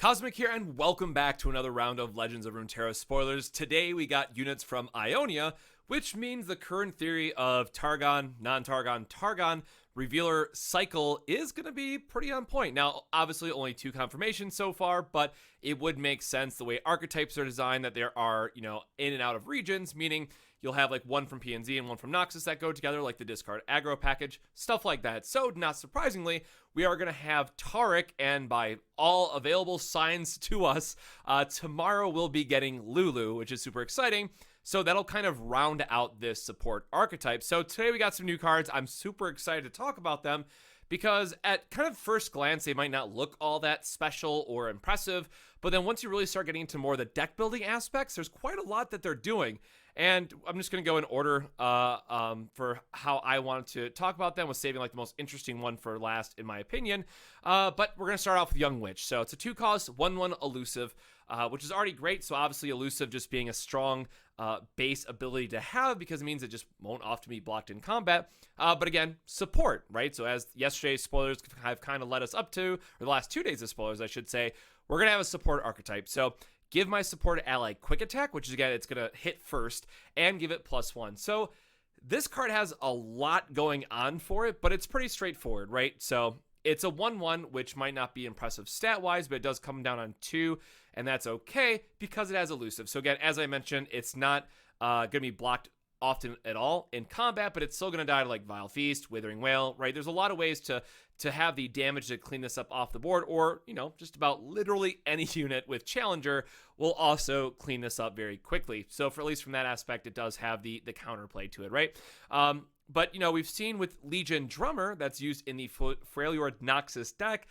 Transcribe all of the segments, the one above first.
Cosmic here, and welcome back to another round of Legends of Runeterra spoilers. Today we got units from Ionia, which means the current theory of Targon, non-Targon, Targon revealer cycle is going to be pretty on point. Now, obviously only 2 confirmations so far, but it would make sense the way archetypes are designed that there are, in and out of regions, meaning you'll have like one from PNZ and one from Noxus that go together, like the discard aggro package, stuff like that. So, not surprisingly, we are going to have Taric, and by all available signs to us, tomorrow we'll be getting Lulu, which is super exciting. So that'll kind of round out this support archetype. So today we got some new cards. I'm super excited to talk about them because at kind of first glance, they might not look all that special or impressive. But then once you really start getting into more of the deck building aspects, there's quite a lot that they're doing. And I'm just going to go in order for how I wanted to talk about them, with saving like the most interesting one for last, in my opinion. But we're going to start off with Young Witch. So it's a 2-cost, 1/1 elusive, which is already great. So obviously elusive just being a strong base ability to have, because it means it just won't often be blocked in combat. But again, support, right? So as yesterday's spoilers have kind of led us up to, or the last 2 days of spoilers, I should say, we're going to have a support archetype. So give my support ally quick attack, which is, again, it's going to hit first, and give it +1. So this card has a lot going on for it, but it's pretty straightforward, right? So it's a 1/1, which might not be impressive stat-wise, but it does come down on 2, and that's okay because it has elusive. So again, as I mentioned, it's not going to be blocked often at all in combat, but it's still going to die to like Vile Feast, Withering Wail, right? There's a lot of ways to have the damage to clean this up off the board, or, just about literally any unit with Challenger will also clean this up very quickly. So for at least from that aspect, it does have the counterplay to it, right? But, we've seen with Legion Drummer that's used in the Freljord Noxus deck,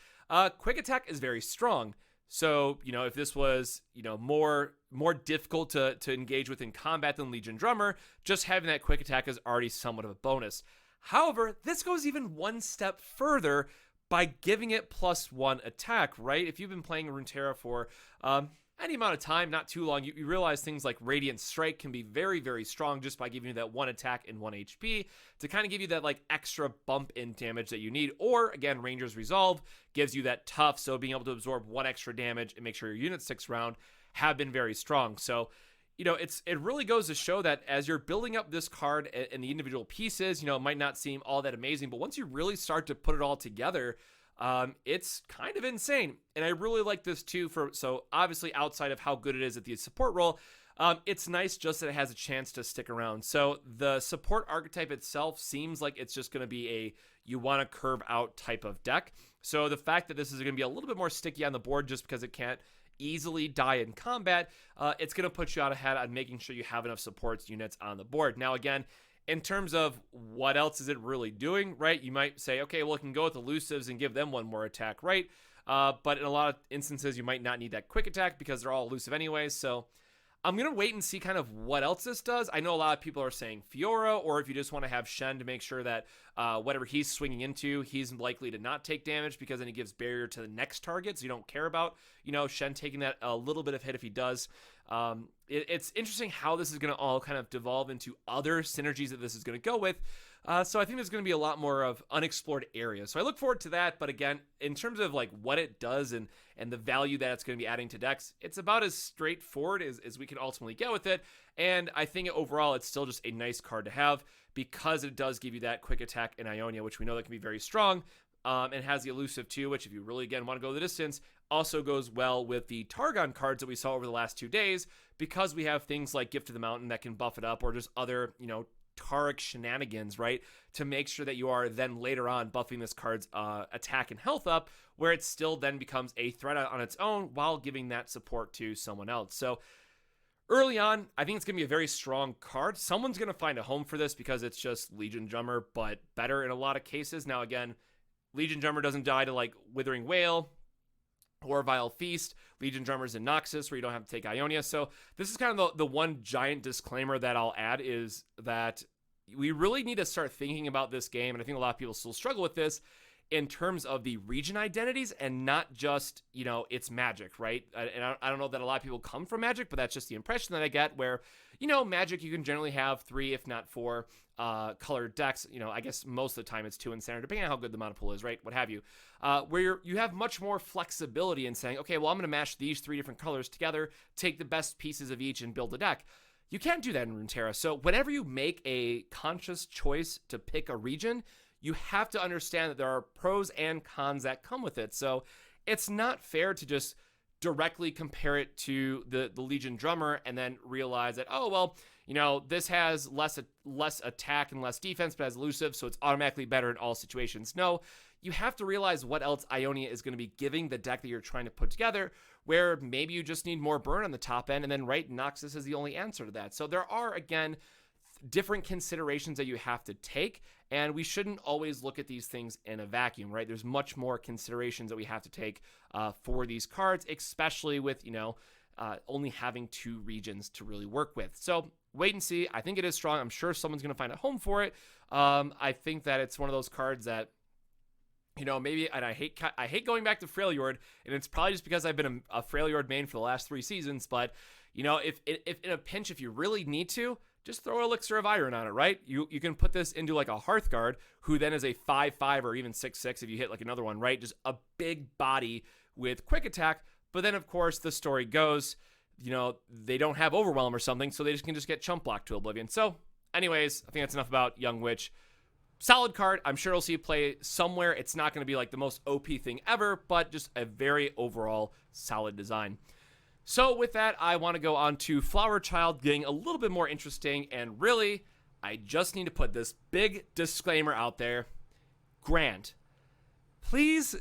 quick attack is very strong. So, if this was, more difficult to engage with in combat than Legion Drummer, just having that quick attack is already somewhat of a bonus. However, this goes even one step further by giving it +1 attack, right? If you've been playing Runeterra for any amount of time, not too long, you realize things like Radiant Strike can be very, very strong just by giving you that 1 attack and 1 HP to kind of give you that like extra bump in damage that you need. Or again, Ranger's Resolve gives you that tough, so being able to absorb 1 extra damage and make sure your unit sticks around have been very strong. So, it really goes to show that as you're building up this card and the individual pieces, it might not seem all that amazing, but once you really start to put it all together, it's kind of insane. And I really like this too so obviously outside of how good it is at the support role, it's nice just that it has a chance to stick around. So the support archetype itself seems like it's just going to be a you want to curve out type of deck. So the fact that this is going to be a little bit more sticky on the board just because it can't easily die in combat, it's going to put you out ahead on making sure you have enough supports units on the board. Now again, in terms of what else is it really doing, right? You might say, okay, well, it can go with elusives and give them 1 more attack, right? But in a lot of instances, you might not need that quick attack because they're all elusive anyways. So I'm going to wait and see kind of what else this does. I know a lot of people are saying Fiora, or if you just want to have Shen to make sure that whatever he's swinging into, he's likely to not take damage, because then he gives barrier to the next target. So you don't care about, Shen taking that a little bit of hit if he does. It's interesting how this is going to all kind of devolve into other synergies that this is going to go with. So I think there's going to be a lot more of unexplored areas. So I look forward to that. But again, in terms of like what it does and the value that it's going to be adding to decks, it's about as straightforward as we can ultimately get with it. And I think overall, it's still just a nice card to have because it does give you that quick attack in Ionia, which we know that can be very strong. And has the elusive too, which if you really, again, want to go the distance, also goes well with the Targon cards that we saw over the last 2 days, because we have things like Gift of the Mountain that can buff it up, or just other, Taric shenanigans, right? To make sure that you are then later on buffing this card's attack and health up, where it still then becomes a threat on its own while giving that support to someone else. So early on, I think it's going to be a very strong card. Someone's going to find a home for this because it's just Legion Drummer, but better in a lot of cases. Now, again, Legion Drummer doesn't die to like Withering Wail or Vile Feast. Legion Drummer's in Noxus, where you don't have to take Ionia. So this is kind of the one giant disclaimer that I'll add, is that we really need to start thinking about this game, and I think a lot of people still struggle with this, in terms of the region identities and not just, it's Magic, right? And I don't know that a lot of people come from Magic, but that's just the impression that I get where, Magic, you can generally have 3, if not 4 colored decks. I guess most of the time it's 2 in standard, depending on how good the mana pool is, right? What have you. Where you have much more flexibility in saying, okay, well, I'm going to mash these 3 different colors together, take the best pieces of each and build a deck. You can't do that in Runeterra. So whenever you make a conscious choice to pick a region, you have to understand that there are pros and cons that come with it. So it's not fair to just directly compare it to the Legion Drummer and then realize that, oh, well, this has less attack and less defense, but has elusive, so it's automatically better in all situations. No, you have to realize what else Ionia is going to be giving the deck that you're trying to put together, where maybe you just need more burn on the top end, and then, right, Noxus is the only answer to that. So there are, again, different considerations that you have to take, and we shouldn't always look at these things in a vacuum, right? There's much more considerations that we have to take for these cards, especially with, only having 2 regions to really work with. So wait and see. I think it is strong. I'm sure someone's going to find a home for it. I think that it's one of those cards that, maybe, and I hate going back to Freljord, and it's probably just because I've been a Freljord main for the last 3 seasons, but, if in a pinch, if you really need to, just throw Elixir of Iron on it, right? You can put this into like a Hearthguard, who then is a 5/5 or even 6/6 if you hit like another one, right? Just a big body with quick attack. But then, of course, the story goes, they don't have Overwhelm or something, so they can just get chump blocked to oblivion. So, anyways, I think that's enough about Young Witch. Solid card. I'm sure we'll see it play somewhere. It's not going to be like the most OP thing ever, but just a very overall solid design. So with that, I want to go on to Flower Child getting a little bit more interesting, and really, I just need to put this big disclaimer out there. Grant, please,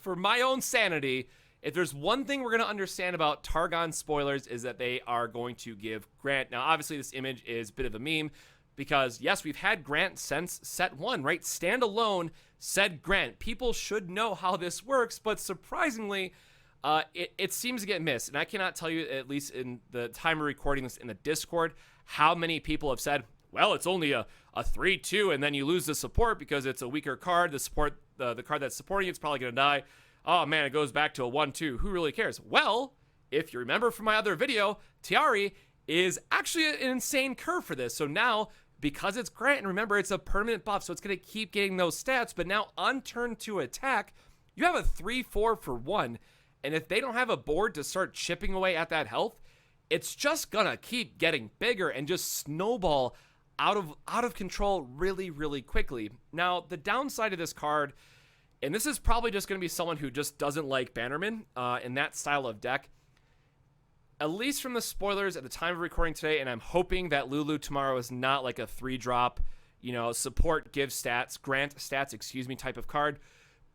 for my own sanity, if there's one thing we're going to understand about Targon spoilers is that they are going to give Grant. Now, obviously, this image is a bit of a meme because, yes, we've had Grant since set 1, right? Standalone said Grant. People should know how this works, but surprisingly, it seems to get missed, and I cannot tell you, at least in the time of recording this in the Discord, how many people have said, well, it's only a 3/2, and then you lose the support because it's a weaker card. The support, the card that's supporting it's probably going to die. Oh, man, it goes back to a 1/2. Who really cares? Well, if you remember from my other video, Tiari is actually an insane curve for this. So now, because it's Grant, and remember, it's a permanent buff, so it's going to keep getting those stats, but now on turn 2 attack, you have a 3/4 for 1. And if they don't have a board to start chipping away at that health, it's just gonna keep getting bigger and just snowball out of control really, really quickly. Now, the downside of this card, and this is probably just gonna be someone who just doesn't like Bannerman in that style of deck, at least from the spoilers at the time of recording today, and I'm hoping that Lulu tomorrow is not like a 3-drop, support, give stats, grant stats, type of card.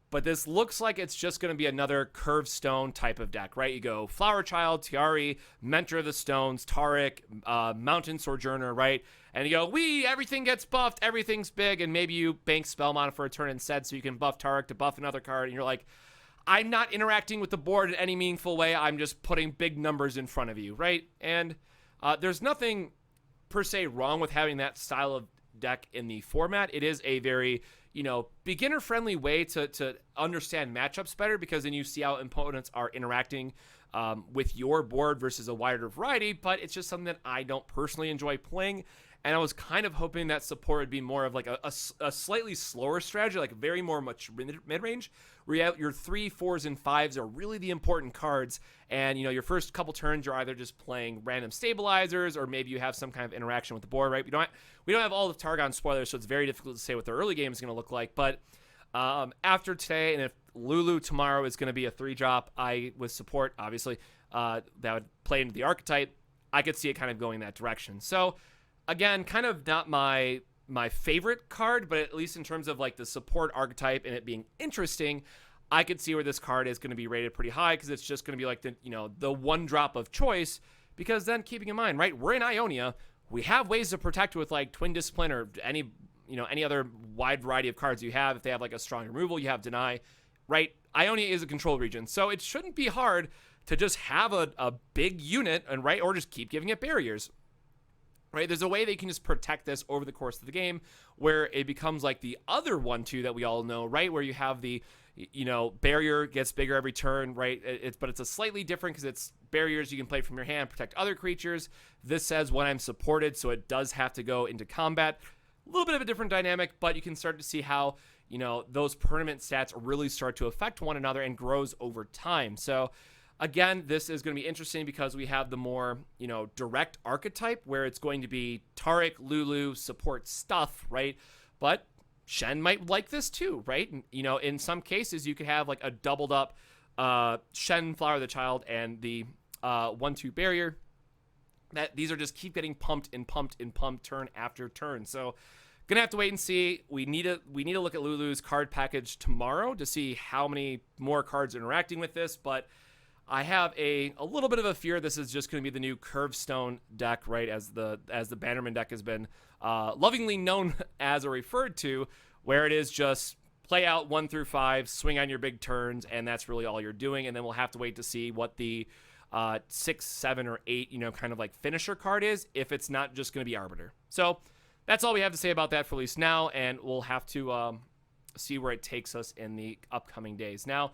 But this looks like it's just going to be another Curved Stone type of deck, right? You go Flower Child, Tiari, Mentor of the Stones, Taric, Mountain Sojourner, right? And you go, everything gets buffed, everything's big, and maybe you bank spell mana for a turn instead so you can buff Taric to buff another card, and you're like, I'm not interacting with the board in any meaningful way, I'm just putting big numbers in front of you, right? And there's nothing per se wrong with having that style of deck in the format. It is a very beginner-friendly way to understand matchups better, because then you see how opponents are interacting with your board versus a wider variety, but it's just something that I don't personally enjoy playing, and I was kind of hoping that support would be more of like a slightly slower strategy, like very more much mid-range, where your 3, 4s, and 5s are really the important cards, and your first couple turns you're either just playing random stabilizers, or maybe you have some kind of interaction with the board, right? We don't have all the Targon spoilers, so it's very difficult to say what the early game is going to look like, but after today, and if Lulu tomorrow is going to be a 3-drop, I with support, obviously, that would play into the archetype, I could see it kind of going that direction. So again, kind of not my favorite card, but at least in terms of like the support archetype and it being interesting, I could see where this card is going to be rated pretty high, because it's just going to be like the 1-drop of choice. Because then, keeping in mind, right, we're in Ionia, we have ways to protect with like Twin Discipline or any other wide variety of cards you have. If they have like a strong removal, you have deny, right? Ionia is a control region, so it shouldn't be hard to just have a big unit, and right, or just keep giving it barriers. right? There's a way they can just protect this over the course of the game where it becomes like the other 1/2 that we all know, right? Where you have the, barrier gets bigger every turn, right? But it's a slightly different because it's barriers you can play from your hand, protect other creatures. This says when I'm supported, so it does have to go into combat. A little bit of a different dynamic, but you can start to see how, those permanent stats really start to affect one another and grows over time. So again, this is going to be interesting because we have the more, direct archetype where it's going to be Taric, Lulu, support stuff, right? But Shen might like this too, right? And, in some cases, you could have like a doubled up Shen, Flower of the Child, and the 1/2 barrier. That these are just keep getting pumped and pumped and pumped turn after turn. So gonna have to wait and see. We need to look at Lulu's card package tomorrow to see how many more cards are interacting with this, but I have a little bit of a fear this is just going to be the new Curvestone deck, right? As the Bannerman deck has been lovingly known as or referred to, where it is just play out 1 through 5, swing on your big turns, and that's really all you're doing. And then we'll have to wait to see what the 6, 7, or 8, kind of like finisher card is, if it's not just going to be Arbiter. So that's all we have to say about that for at least now, and we'll have to see where it takes us in the upcoming days. Now,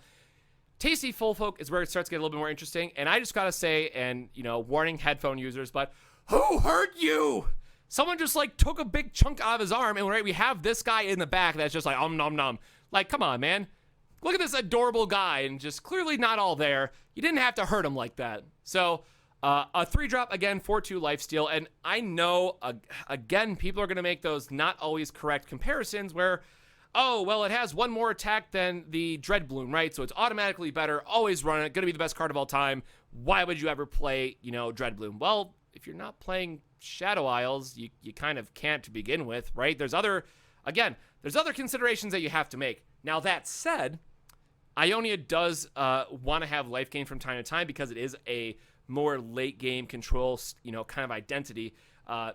Tasty Full Folk is where it starts to get a little bit more interesting, and I just gotta say, and warning headphone users, but who hurt you? Someone just like took a big chunk out of his arm, and right, we have this guy in the back that's just like nom nom. Like, come on, man. Look at this adorable guy, and just clearly not all there. You didn't have to hurt him like that. So, a 3-drop, again, 4/2 lifesteal, and I know, again, people are gonna make those not always correct comparisons where, oh, well, it has 1 more attack than the Dreadbloom, right? So it's automatically better, always run it, gonna be the best card of all time. Why would you ever play, Dreadbloom? Well, if you're not playing Shadow Isles, you kind of can't to begin with, right? There's other considerations that you have to make. Now, that said, Ionia does want to have life gain from time to time because it is a more late game control, kind of identity.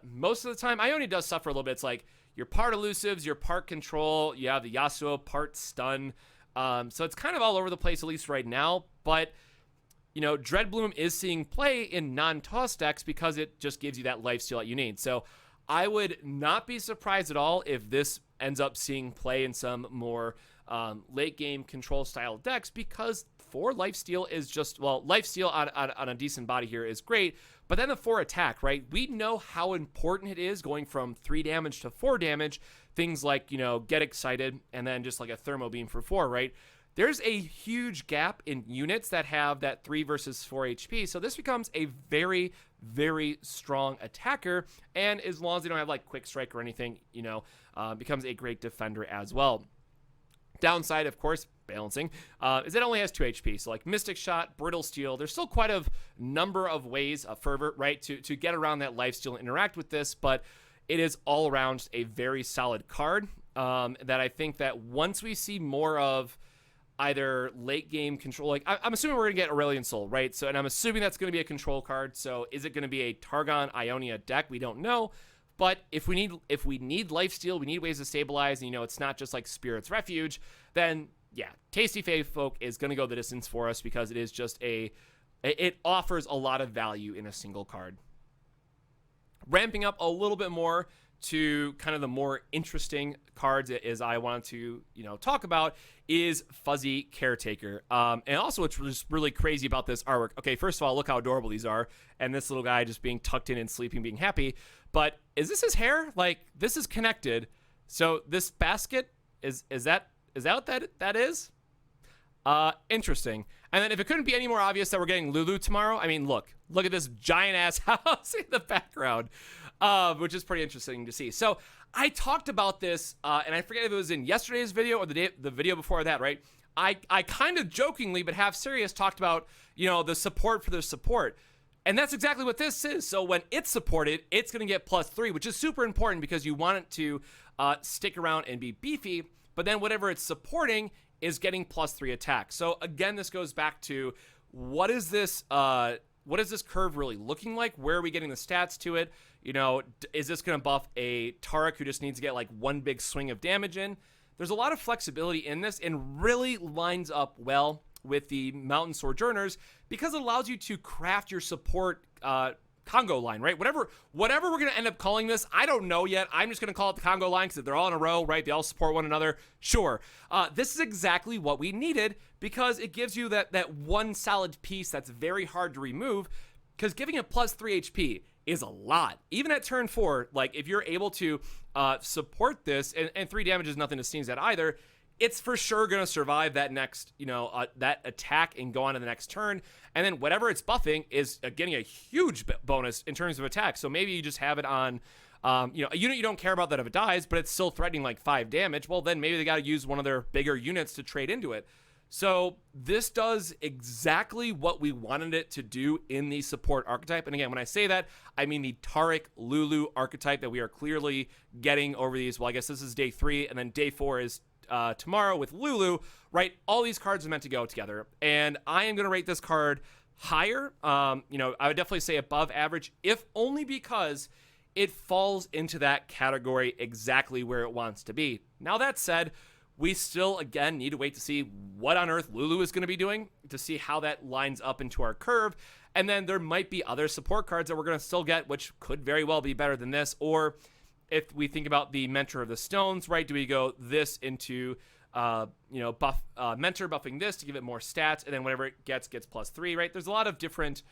Most of the time, Ionia does suffer a little bit. It's like, you're part elusives, you're part control, you have the Yasuo, part stun. So it's kind of all over the place, at least right now. But, Dreadbloom is seeing play in non-toss decks because it just gives you that lifesteal that you need. So I would not be surprised at all if this ends up seeing play in some more late game control style decks, because 4 lifesteal is just, well, lifesteal on a decent body here is great. But then the 4 attack, right? We know how important it is going from 3 damage to 4 damage. Things like, Get Excited, and then just like a Thermo Beam for 4, right? There's a huge gap in units that have that 3 versus 4 HP. So this becomes a very, very strong attacker. And as long as they don't have like Quick Strike or anything, becomes a great defender as well. Downside, of course, balancing, is it only has 2 HP. So like Mystic Shot, Brittle Steel, there's still quite a number of ways, Fervor, right, to get around that lifesteal and interact with this, but it is all around just a very solid card that I think that once we see more of either late game control, like I'm assuming we're going to get Aurelion Soul, right? So, and I'm assuming that's going to be a control card. So is it going to be a Targon Ionia deck? We don't know. But if we need lifesteal, we need ways to stabilize, and it's not just like Spirit's Refuge, then yeah, Tasty Folk is going to go the distance for us because it is just it offers a lot of value in a single card. Ramping up a little bit more to kind of the more interesting cards as I wanted to, talk about is Fuzzy Caretaker. And also what's just really crazy about this artwork. Okay, first of all, look how adorable these are. And this little guy just being tucked in and sleeping, being happy. But is this his hair? Like, this is connected. So this basket, is that what that is? Interesting. And then if it couldn't be any more obvious that we're getting Lulu tomorrow, I mean, look at this giant ass house in the background, which is pretty interesting to see. So I talked about this, and I forget if it was in yesterday's video or the video before that, right? I kind of jokingly, but half serious, talked about, the support for the support. And that's exactly what this is. So when it's supported, it's going to get +3, which is super important because you want it to stick around and be beefy. But then whatever it's supporting is getting +3 attack. So again, this goes back to what is this curve really looking like? Where are we getting the stats to it? Is this going to buff a Taric who just needs to get like 1 big swing of damage in? There's a lot of flexibility in this and really lines up well with the Mountain Sojourners because it allows you to craft your support Congo line, right? Whatever we're going to end up calling this, I don't know yet. I'm just going to call it the Congo line because they're all in a row, right? They all support one another. Sure. This is exactly what we needed because it gives you that one solid piece that's very hard to remove, because giving it plus 3 HP is a lot. Even at turn 4, like if you're able to support this, and 3 damage is nothing to sneeze at either, it's for sure going to survive that next, that attack and go on to the next turn. And then whatever it's buffing is getting a huge bonus in terms of attack. So maybe you just have it on, a unit you don't care about that if it dies, but it's still threatening like 5 damage. Well, then maybe they got to use one of their bigger units to trade into it. So this does exactly what we wanted it to do in the support archetype. And again, when I say that, I mean the Taric Lulu archetype that we are clearly getting over these. Well, I guess this is day 3, and then day 4 is tomorrow with Lulu, right? All these cards are meant to go together, and I am going to rate this card higher. I would definitely say above average, if only because it falls into that category exactly where it wants to be. Now, that said, we still, again, need to wait to see what on earth Lulu is going to be doing, to see how that lines up into our curve. And then there might be other support cards that we're going to still get, which could very well be better than this. Or if we think about the Mentor of the Stones, right, do we go this into, Mentor buffing this to give it more stats, and then whatever it gets plus 3, right? There's a lot of different,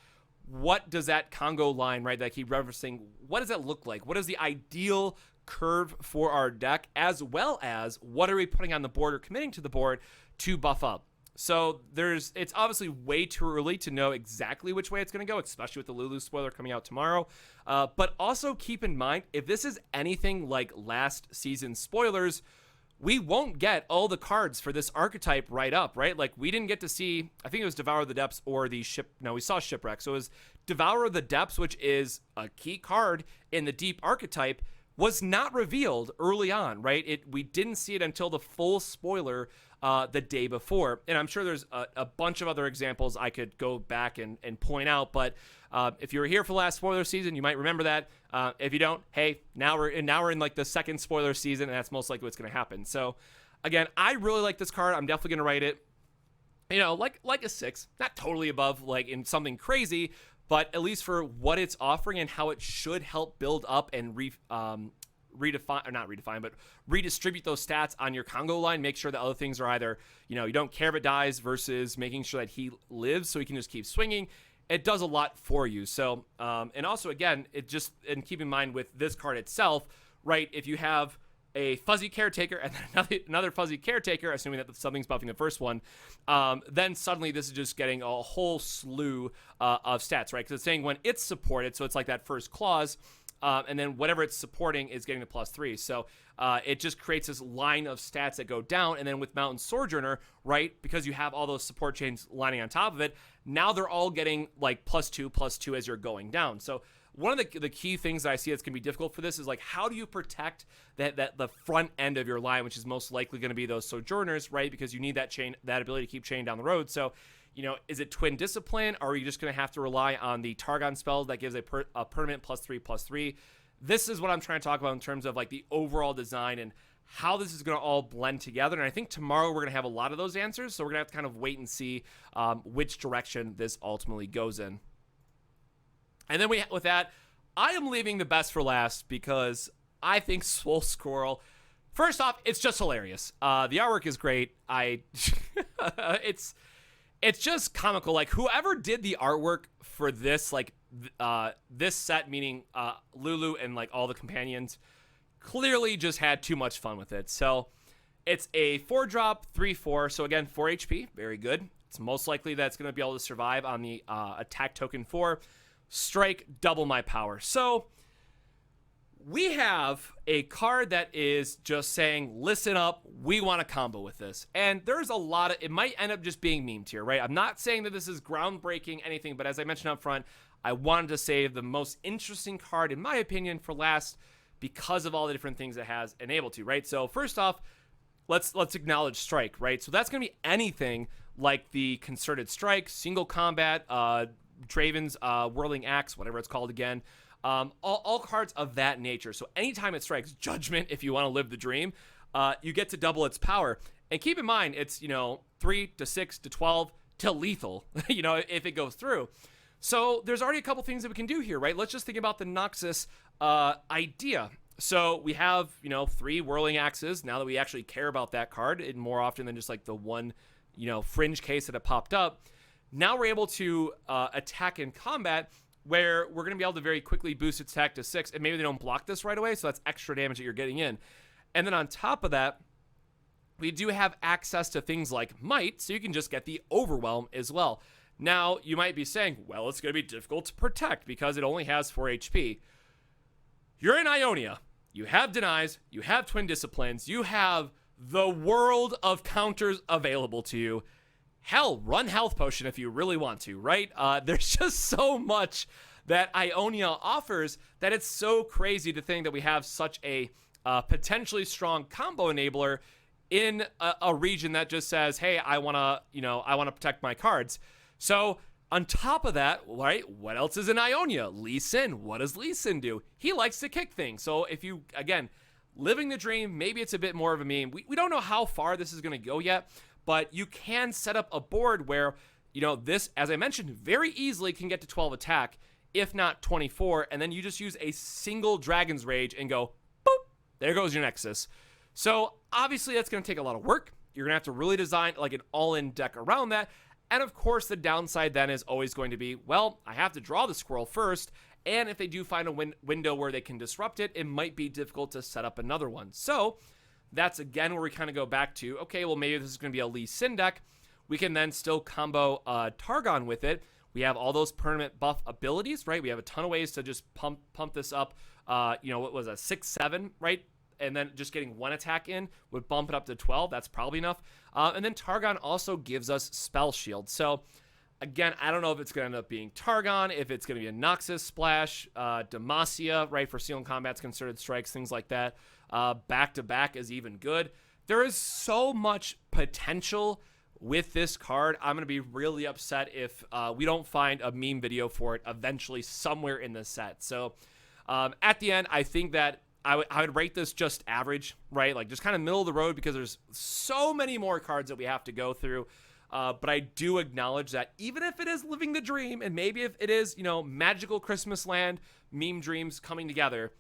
what does that Congo line, right, that I keep referencing, what does that look like? What is the ideal curve for our deck, as well as what are we putting on the board or committing to the board to buff up? So it's obviously way too early to know exactly which way it's going to go, especially with the Lulu spoiler coming out tomorrow. But also keep in mind, if this is anything like last season's spoilers, we won't get all the cards for this archetype right up, right? Like we didn't get to see, I think it was Devour the Depths or we saw Shipwreck. So it was Devour the Depths, which is a key card in the deep archetype, was not revealed early on, right? We didn't see it until the full spoiler the day before. And I'm sure there's a bunch of other examples I could go back and point out, but if you were here for the last spoiler season, you might remember that. If you don't, hey, now we're in like the second spoiler season, and that's most likely what's going to happen. So again, I really like this card. I'm definitely going to write it, like a 6, not totally above like in something crazy, but at least for what it's offering and how it should help build up and redistribute those stats on your Congo line. Make sure that other things are either, you don't care if it dies versus making sure that he lives so he can just keep swinging. It does a lot for you. So, and also again, and keep in mind with this card itself, right? If you have a fuzzy Caretaker and then another fuzzy Caretaker, assuming that something's buffing the first one, then suddenly this is just getting a whole slew of stats, right? Because it's saying when it's supported, so it's like that first clause, and then whatever it's supporting is getting the plus 3. So it just creates this line of stats that go down, and then with Mountain Sojourner, right, because you have all those support chains lining on top of it, now they're all getting like plus 2 as you're going down. So one of the key things that I see that's going to be difficult for this is like, how do you protect that the front end of your line, which is most likely going to be those Sojourners, right? Because you need that ability to keep chain down the road. So, is it Twin Discipline, or are you just going to have to rely on the Targon spells that gives a permanent plus 3? This is what I'm trying to talk about in terms of like the overall design and how this is going to all blend together. And I think tomorrow we're going to have a lot of those answers. So we're going to have to kind of wait and see which direction this ultimately goes in. And then with that, I am leaving the best for last because I think Swole Squirrel, first off, it's just hilarious. The artwork is great. It's just comical. Like whoever did the artwork for this, like this set, meaning Lulu and like all the companions, clearly just had too much fun with it. So it's a 4-drop, 3/4. So again, 4 HP, very good. It's most likely that it's going to be able to survive on the attack token 4. Strike, double my power. So we have a card that is just saying, listen up, we want to combo with this. And there's a lot of, it might end up just being memed here, right? I'm not saying that this is groundbreaking anything, but as I mentioned up front, I wanted to save the most interesting card, in my opinion, for last because of all the different things it has enabled to, right? So first off, let's acknowledge Strike, right? So that's going to be anything like the Concerted Strike, Single Combat, Draven's Whirling Axe, whatever it's called again. All cards of that nature. So anytime it strikes, Judgment, if you want to live the dream, you get to double its power. And keep in mind, it's 3 to 6 to 12 to lethal, if it goes through. So there's already a couple things that we can do here, right? Let's just think about the Noxus idea. So we have, 3 whirling axes now that we actually care about that card, and more often than just like the one, fringe case that it popped up. Now we're able to attack in combat, where we're going to be able to very quickly boost its attack to 6, and maybe they don't block this right away, so that's extra damage that you're getting in. And then on top of that, we do have access to things like Might, so you can just get the Overwhelm as well. Now, you might be saying, well, it's going to be difficult to protect because it only has 4 HP. You're in Ionia. You have Denies, you have Twin Disciplines, you have the world of counters available to you. Hell, run Health Potion if you really want to, right? There's just so much that Ionia offers that it's so crazy to think that we have such a potentially strong combo enabler in a region that just says, hey, I want to protect my cards. So on top of that, right, what else is in Ionia? Lee Sin. What does Lee Sin do? He likes to kick things. So if you, again, living the dream, maybe it's a bit more of a meme. We don't know how far this is going to go yet, but you can set up a board where, this, as I mentioned, very easily can get to 12 attack, if not 24, and then you just use a single Dragon's Rage and go, boop, there goes your Nexus. So obviously that's going to take a lot of work. You're going to have to really design like an all-in deck around that. And of course, the downside then is always going to be, well, I have to draw the squirrel first, and if they do find a window where they can disrupt it, it might be difficult to set up another one. So that's again where we kind of go back to, okay, well, maybe this is going to be a Lee Sin deck. We can then still combo Targon with it. We have all those permanent buff abilities, right? We have a ton of ways to just pump this up. What was a 6-7, right? And then just getting 1 attack in would bump it up to 12. That's probably enough. And then Targon also gives us Spell Shield. So again, I don't know if it's going to end up being Targon, if it's going to be a Noxus Splash, Demacia, right, for Seal and Combat's Concerted Strikes, things like that. Back-to-back is even good. There is so much potential with this card. I'm going to be really upset if we don't find a meme video for it eventually somewhere in the set. So at the end, I think that I would rate this just average, right? Like just kind of middle of the road because there's so many more cards that we have to go through. But I do acknowledge that even if it is living the dream, and maybe if it is, magical Christmas land, meme dreams coming together,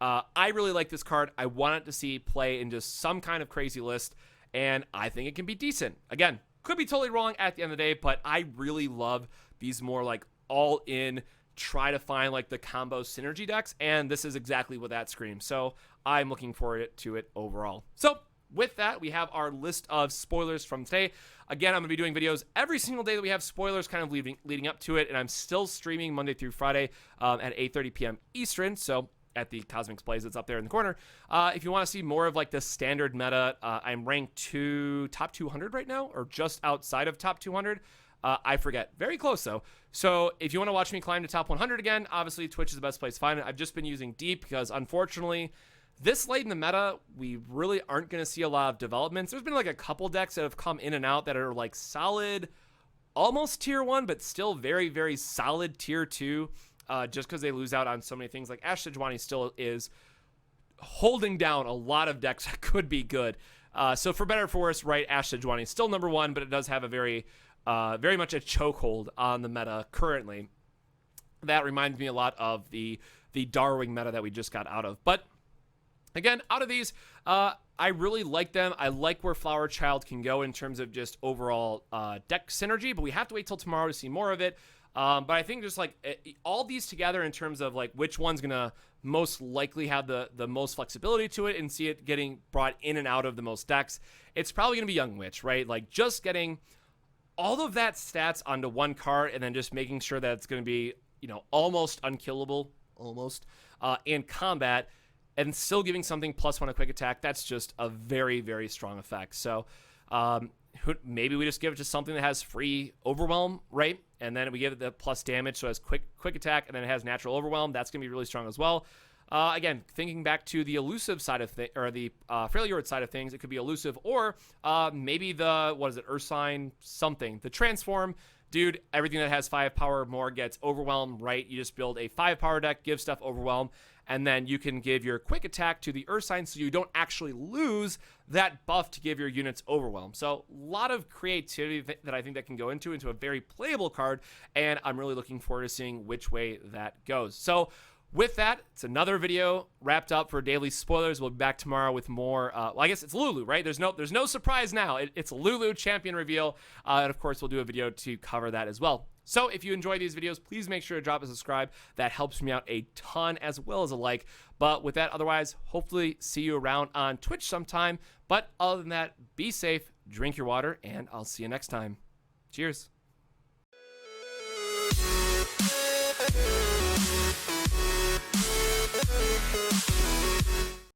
I really like this card. I want it to see play in just some kind of crazy list, and I think it can be decent. Again, could be totally wrong at the end of the day, but I really love these more like all-in, try to find like the combo synergy decks, and this is exactly what that screams. So I'm looking forward to it overall. So with that, we have our list of spoilers from today. Again, I'm going to be doing videos every single day that we have spoilers kind of leading up to it, and I'm still streaming Monday through Friday at 8:30 p.m. Eastern, so at the Cosmics Plays that's up there in the corner. If you want to see more of like the standard meta, I'm ranked to top 200 right now, or just outside of top 200. I forget. Very close, though. So if you want to watch me climb to top 100 again, obviously Twitch is the best place to find it. I've just been using Deep because, unfortunately, this late in the meta, we really aren't going to see a lot of developments. There's been like a couple decks that have come in and out that are like solid, almost tier 1, but still very, very solid tier 2, just because they lose out on so many things. Like Ash Sejuani still is holding down a lot of decks that could be good. So for better or for worse, right, Ash Sejuani is still number 1, but it does have a very much a chokehold on the meta currently. That reminds me a lot of the Darwing meta that we just got out of. But again, out of these, I really like them. I like where Flower Child can go in terms of just overall deck synergy, but we have to wait till tomorrow to see more of it. But I think just like all these together in terms of like which one's gonna most likely have the most flexibility to it and see it getting brought in and out of the most decks, it's probably gonna be Young Witch, right? Like just getting all of that stats onto one card and then just making sure that it's going to be, almost unkillable, in combat, and still giving something +1 a quick attack. That's just a very, very strong effect. So maybe we just give it to something that has free Overwhelm, right? And then we give it the plus damage, so it has quick attack, and then it has natural Overwhelm. That's going to be really strong as well. Again, thinking back to the elusive side of things, or the Freljord side of things, it could be elusive, or maybe the, Ursine something. The transform, dude, everything that has 5 power or more gets Overwhelm, right? You just build a 5 power deck, give stuff Overwhelm, and then you can give your quick attack to the Earth sign so you don't actually lose that buff to give your units Overwhelm. So a lot of creativity that I think that can go into a very playable card, and I'm really looking forward to seeing which way that goes. So with that, it's another video wrapped up for Daily Spoilers. We'll be back tomorrow with more. Well, I guess it's Lulu, right? There's no surprise now. It's Lulu champion reveal, and of course, we'll do a video to cover that as well. So if you enjoy these videos, please make sure to drop a subscribe. That helps me out a ton, as well as a like. But with that, otherwise, hopefully see you around on Twitch sometime. But other than that, be safe, drink your water, and I'll see you next time. Cheers.